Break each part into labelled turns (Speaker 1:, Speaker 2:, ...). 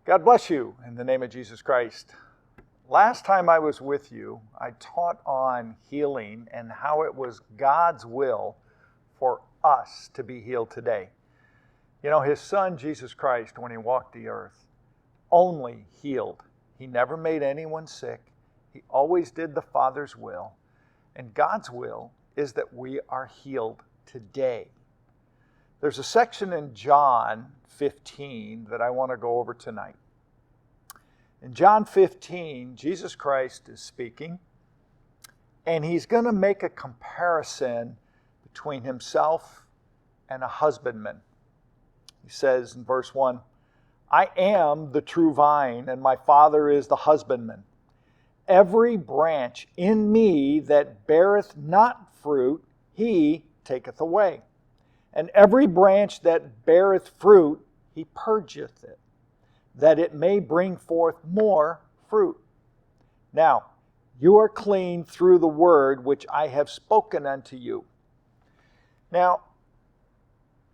Speaker 1: God bless you in the name of Jesus Christ. Last time I was with you, I taught on healing and how it was God's will for us to be healed today. You know, His Son, Jesus Christ, when He walked the earth, only healed. He never made anyone sick. He always did the Father's will. And God's will is that we are healed today. There's a section in John 15 that I want to go over tonight. In John 15, Jesus Christ is speaking, and He's going to make a comparison between Himself and a husbandman. He says in verse 1, I am the true vine, and my Father is the husbandman. Every branch in me that beareth not fruit, He taketh away. And every branch that beareth fruit, He purgeth it, that it may bring forth more fruit. Now, you are clean through the word which I have spoken unto you. Now,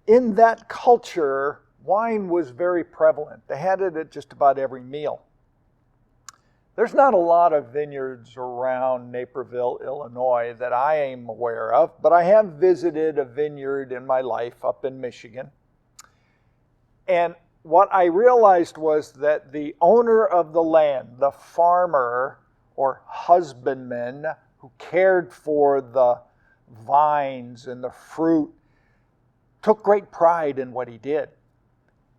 Speaker 1: in that culture, wine was very prevalent. They had it at just about every meal. There's not a lot of vineyards around Naperville, Illinois that I am aware of, but I have visited a vineyard in my life up in Michigan. And what I realized was that the owner of the land, the farmer or husbandman who cared for the vines and the fruit, took great pride in what he did.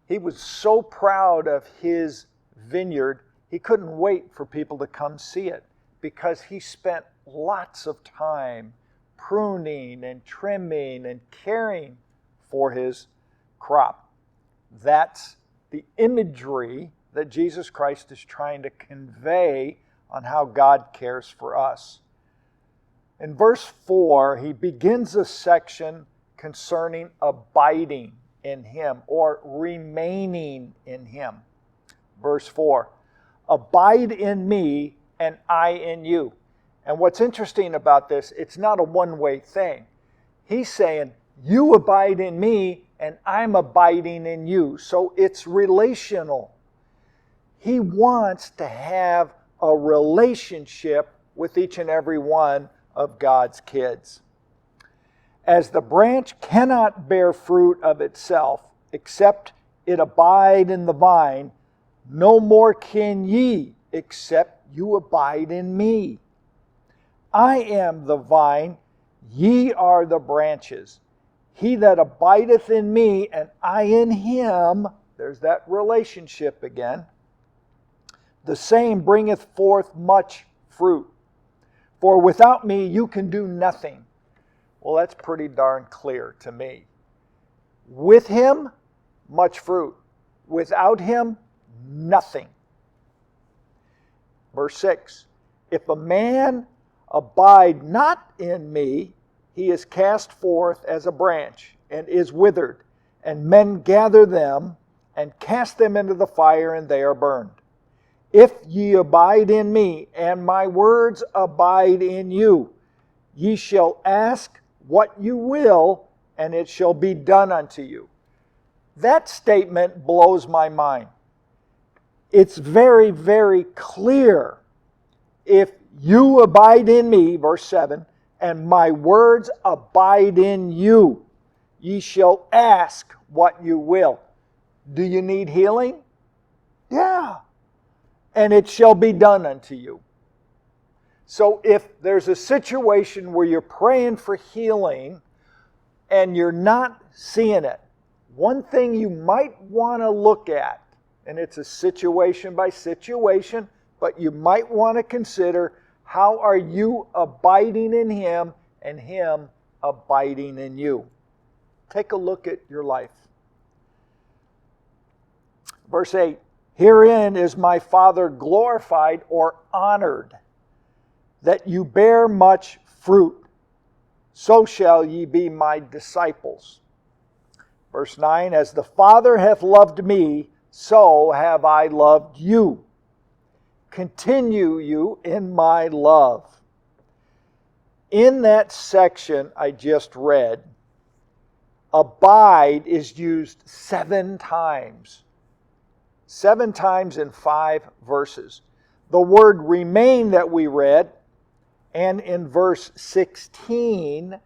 Speaker 1: He was so proud of his vineyard, he couldn't wait for people to come see it because he spent lots of time pruning and trimming and caring for his crop. That's the imagery that Jesus Christ is trying to convey on how God cares for us. In verse 4, he begins a section concerning abiding in Him or remaining in Him. Verse 4, abide in me and I in you. And what's interesting about this, it's not a one-way thing. He's saying, you abide in me and I'm abiding in you. So it's relational. He wants to have a relationship with each and every one of God's kids. As the branch cannot bear fruit of itself, except it abide in the vine, no more can ye, except you abide in me. I am the vine, ye are the branches. He that abideth in me, and I in him, there's that relationship again, the same bringeth forth much fruit. For without me you can do nothing. Well, that's pretty darn clear to me. With Him, much fruit. Without Him, nothing. Verse 6, if a man abide not in me, he is cast forth as a branch and is withered, and men gather them and cast them into the fire, and they are burned. If ye abide in me, and my words abide in you, ye shall ask what you will, and it shall be done unto you. That statement blows my mind. It's very, very clear. If you abide in me, verse 7, and my words abide in you, ye shall ask what you will. Do you need healing? Yeah. And it shall be done unto you. So if there's a situation where you're praying for healing and you're not seeing it, one thing you might want to look at, and it's a situation by situation, but you might want to consider, how are you abiding in Him and Him abiding in you? Take a look at your life. Verse 8, herein is my Father glorified or honored, that you bear much fruit, so shall ye be my disciples. Verse 9, as the Father hath loved me, so have I loved you. Continue you in my love. In that section I just read, abide is used 7 times. 7 times in 5 verses. The word remain that we read, and in verse 16,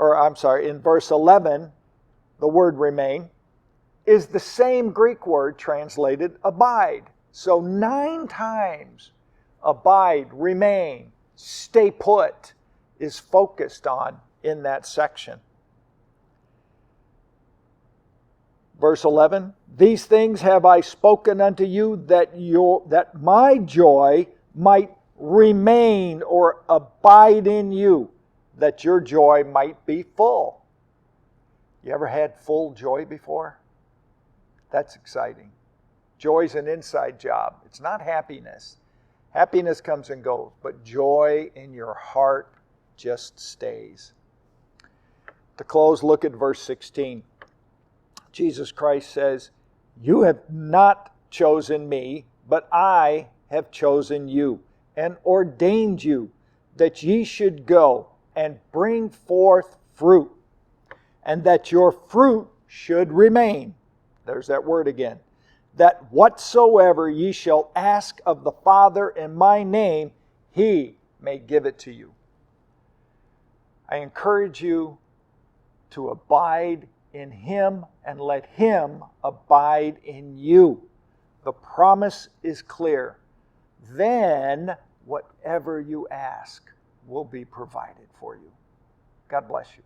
Speaker 1: in verse 11, the word remain, is the same Greek word translated abide. So 9 times abide, remain, stay put is focused on in that section. Verse 11, these things have I spoken unto you that my joy might remain or abide in you, that your joy might be full. You ever had full joy before? That's exciting. Joy's an inside job. It's not happiness. Happiness comes and goes, but joy in your heart just stays. To close, look at verse 16. Jesus Christ says, you have not chosen me, but I have chosen you and ordained you that ye should go and bring forth fruit, and that your fruit should remain. There's that word again. That whatsoever ye shall ask of the Father in my name, He may give it to you. I encourage you to abide in Him and let Him abide in you. The promise is clear. Then whatever you ask will be provided for you. God bless you.